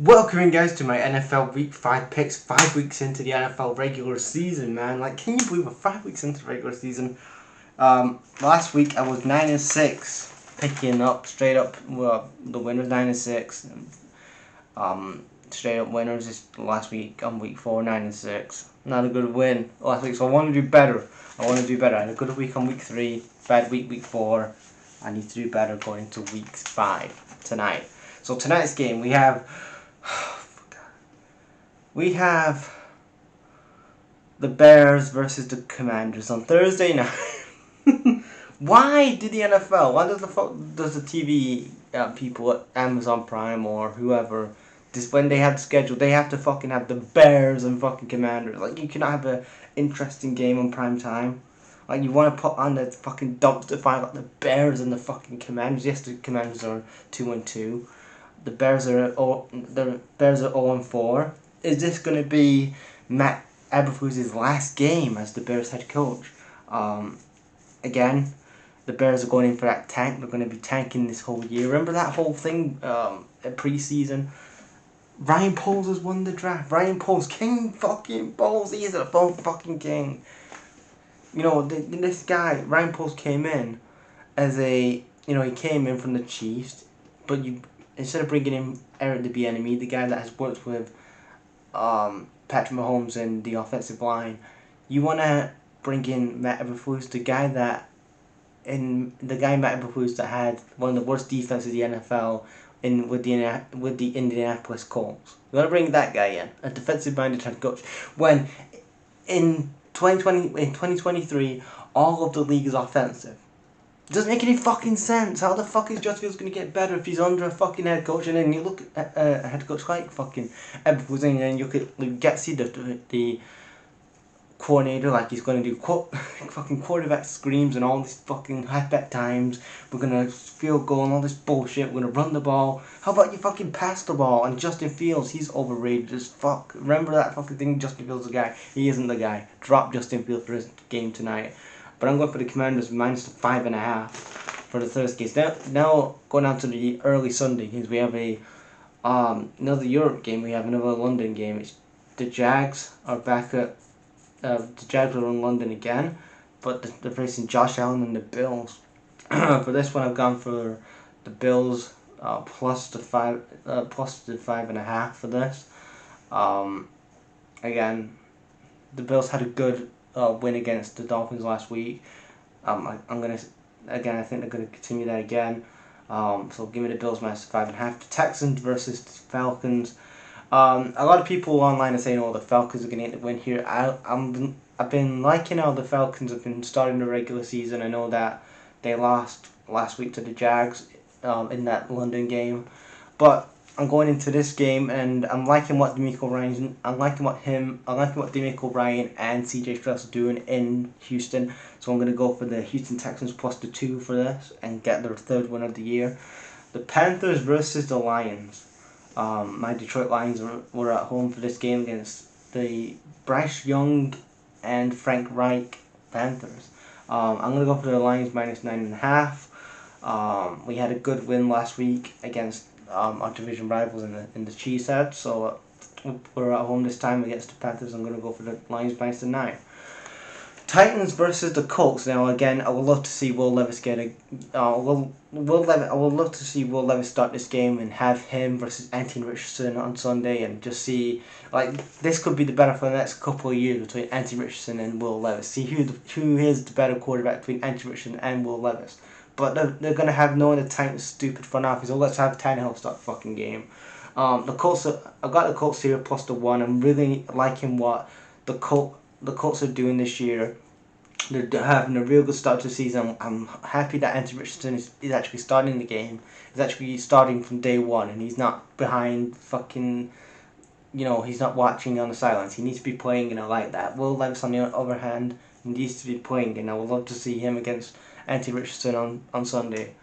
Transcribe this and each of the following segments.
Welcome in, guys, to my NFL Week 5 picks. 5 weeks into the NFL regular season, man. Like, can you believe we're 5 weeks into the regular season? Last week I was 9-6, picking up straight up. Well, the winners 9-6. Straight up winners is last week on week 4, 9-6. Not a good win last week, so I want to do better. I had a good week on week 3, bad week 4. I need to do better going into week 5 tonight. So tonight's game we have the Bears versus the Commanders on Thursday night. Why do the NFL? Why does the TV people at Amazon Prime or whoever, this when they have the schedule, they have to fucking have the Bears and fucking Commanders? Like, you cannot have an interesting game on prime time. Like, you want to put on the fucking dumpster fire like the Bears and the fucking Commanders. Yes, the Commanders are 2-2. The Bears are 0-4. Is this going to be Matt Eberflus' last game as the Bears head coach? Again, the Bears are going in for that tank. They're going to be tanking this whole year. Remember that whole thing at preseason? Ryan Poles has won the draft. Ryan Poles, king fucking Poles. He is a fucking king. You know, this guy, Ryan Poles, came in as he came in from the Chiefs, but instead of bringing in Eric the Bieniemy, the guy that has worked with Patrick Mahomes in the offensive line, you want to bring in Matt Eberflus, the guy Matt Eberflus that had one of the worst defenses in the NFL with the Indianapolis Colts. You want to bring that guy in, a defensive-minded head coach, when in 2023 all of the league is offensive. It doesn't make any fucking sense. How the fuck is Justin Fields going to get better if he's under a fucking head coach? And then you look at a head coach like fucking Eberflus, and then you could see the coordinator, like he's going to do fucking quarterback screams and all these fucking halfback times. We're going to field goal and all this bullshit. We're going to run the ball. How about you fucking pass the ball? And Justin Fields, he's overrated as fuck. Remember that fucking thing? Justin Fields is the guy. He isn't the guy. Drop Justin Fields for his game tonight. But I'm going for the Commanders minus the 5.5 for the Thursday games. Now going on to the early Sunday games, we have another Europe game. We have another London game. The Jags are back at the Jags are in London again, but they're facing Josh Allen and the Bills. For this one, I've gone for the Bills plus the 5.5 for this. Again, the Bills had a good win against the Dolphins last week. I think they're gonna continue that again. So give me the Bills minus 5.5. The Texans versus the Falcons. A lot of people online are saying, "Oh, the Falcons are gonna get the win here." I've been liking how the Falcons have been starting the regular season. I know that they lost last week to the Jags in that London game, but I'm going into this game and I'm liking what DeMeco Ryan and CJ Stroud are doing in Houston. So I'm going to go for the Houston Texans plus the 2 for this and get their third win of the year. The Panthers versus the Lions. My Detroit Lions were at home for this game against the Bryce Young and Frank Reich Panthers. I'm going to go for the Lions minus 9.5. We had a good win last week against our division rivals in the Cheesehead, so we're at home this time against the Panthers. I'm going to go for the Lions minus the 9. Titans versus the Colts. Now again, I would love to see Will Levis I would love to see Will Levis start this game and have him versus Anthony Richardson on Sunday, and just see, like, this could be the battle for the next couple of years between Anthony Richardson and Will Levis. See who is the better quarterback between Anthony Richardson and Will Levis. But they're gonna have no the Titans' stupid front office. So let's have Tannehill start the fucking game. The Colts. I've got the Colts here plus the 1. I'm really liking what the Colts are doing this year. They're having a real good start to the season. I'm happy that Anthony Richardson is actually starting the game. He's actually starting from day one, and he's not behind fucking. He's not watching on the sidelines. He needs to be playing, like that. Will Levis, on the other hand, needs to be playing, and I would love to see him against Anthony Richardson on Sunday.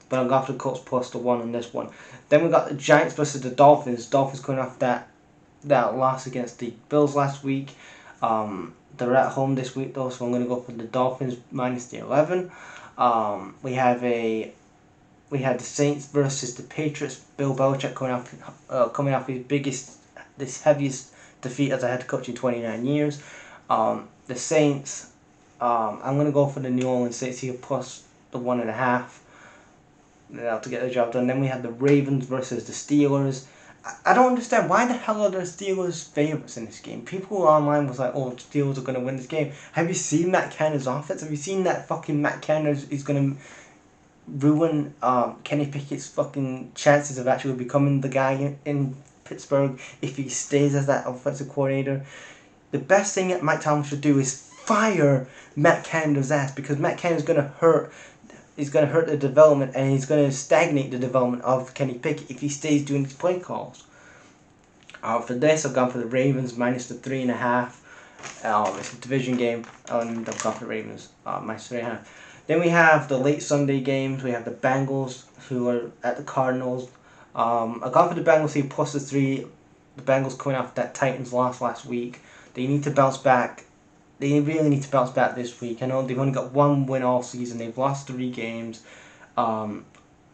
But I'll go after the Colts plus the 1 on this one. Then we got the Giants versus the Dolphins. Dolphins coming off that loss against the Bills last week. They're at home this week though, so I'm going to go for the Dolphins minus the 11. We have a we had the Saints versus the Patriots. Bill Belichick coming off this heaviest defeat as a head coach in 29 years. The Saints, I'm going to go for the New Orleans Saints here plus the 1.5. To get the job done. Then we had the Ravens versus the Steelers. I don't understand why the hell are the Steelers favorites in this game. People online was like, "Oh, the Steelers are gonna win this game." Have you seen Matt Canada's offense? Have you seen that fucking Matt Canada is gonna ruin Kenny Pickett's fucking chances of actually becoming the guy in Pittsburgh if he stays as that offensive coordinator? The best thing that Mike Tomlin should do is fire Matt Canada's ass, because Matt Canada's gonna hurt. He's going to hurt the development, and he's going to stagnate the development of Kenny Pickett if he stays doing these play calls. For this, I've gone for the Ravens minus the 3.5. It's a division game, and I've gone for the Ravens minus 3.5. Then we have the late Sunday games. We have the Bengals, who are at the Cardinals. I've gone for the Bengals here plus the 3. The Bengals coming off that Titans loss last week. They need to bounce back. They really need to bounce back this week. I know they've only got 1 win all season. They've lost 3 games. Again,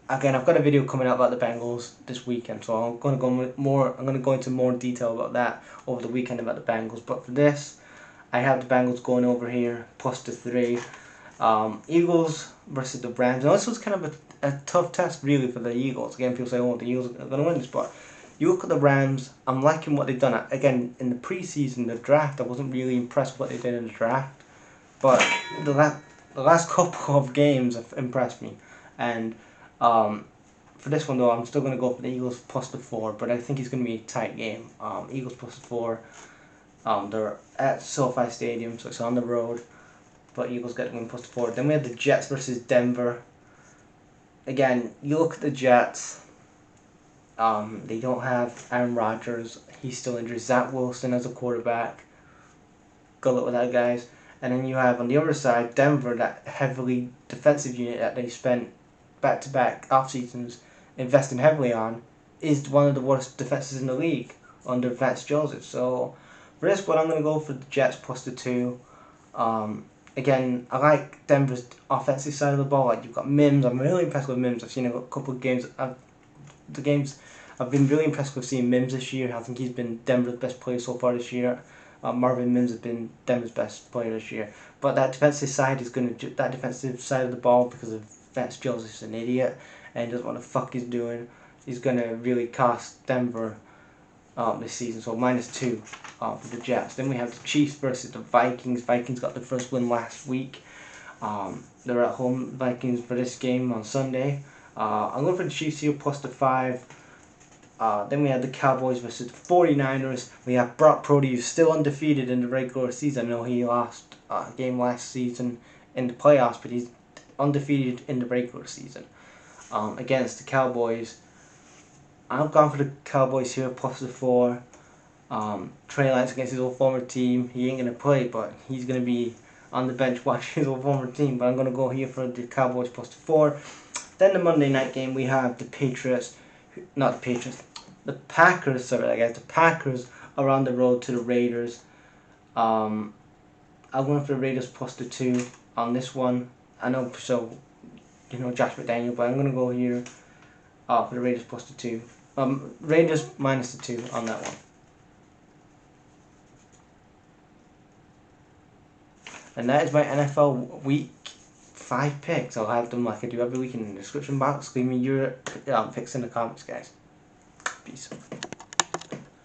I've got a video coming out about the Bengals this weekend, so I'm going to go into more detail about that over the weekend about the Bengals. But for this, I have the Bengals going over here plus the 3. Eagles versus the Rams. Now this was kind of a tough test really for the Eagles. Again, people say, "Oh, the Eagles are going to win this," but you look at the Rams, I'm liking what they've done. Again, in the preseason, the draft, I wasn't really impressed with what they did in the draft. But the last couple of games have impressed me. And for this one, though, I'm still going to go for the Eagles plus the 4. But I think it's going to be a tight game. Eagles plus the 4. They're at SoFi Stadium, so it's on the road. But Eagles get the win plus the 4. Then we have the Jets versus Denver. Again, you look at the Jets. They don't have Aaron Rodgers. He's still injured. Zach Wilson as a quarterback. Good luck with that, guys. And then you have on the other side Denver, that heavily defensive unit that they spent back-to-back off seasons investing heavily on, is one of the worst defenses in the league under Vance Joseph. So for this one, I'm going to go for the Jets plus the 2. Again, I like Denver's offensive side of the ball. Like, you've got Mims. I'm really impressed with Mims. I've seen a couple of games. I've been really impressed with seeing Mims this year. I think he's been Denver's best player so far this year. Marvin Mims has been Denver's best player this year. But that defensive side of the ball, because of Vance Joseph's an idiot and doesn't know what the fuck he's doing, is going to really cost Denver this season. So minus 2 for the Jets. Then we have the Chiefs versus the Vikings. Vikings got the first win last week. They're at home, Vikings, for this game on Sunday. I'm going for the Chiefs here plus the 5. Then we have the Cowboys versus the 49ers. We have Brock Purdy, who's still undefeated in the regular season. I know he lost a game last season in the playoffs, but he's undefeated in the regular season. Against the Cowboys, I've gone for the Cowboys here plus the 4. Trey Lance against his old former team. He ain't going to play, but he's going to be on the bench watching his old former team. But I'm going to go here for the Cowboys plus the 4. Then the Monday night game, we have the Packers, the Packers are on the road to the Raiders. I'm going for the Raiders plus the 2 on this one. I know, so, Josh McDaniel, but I'm going to go here for the Raiders plus the 2. Raiders minus the 2 on that one. And that is my NFL Week 5 picks. I'll have them like I do every week in the description box. Leave me your picks in the comments, guys. Peace.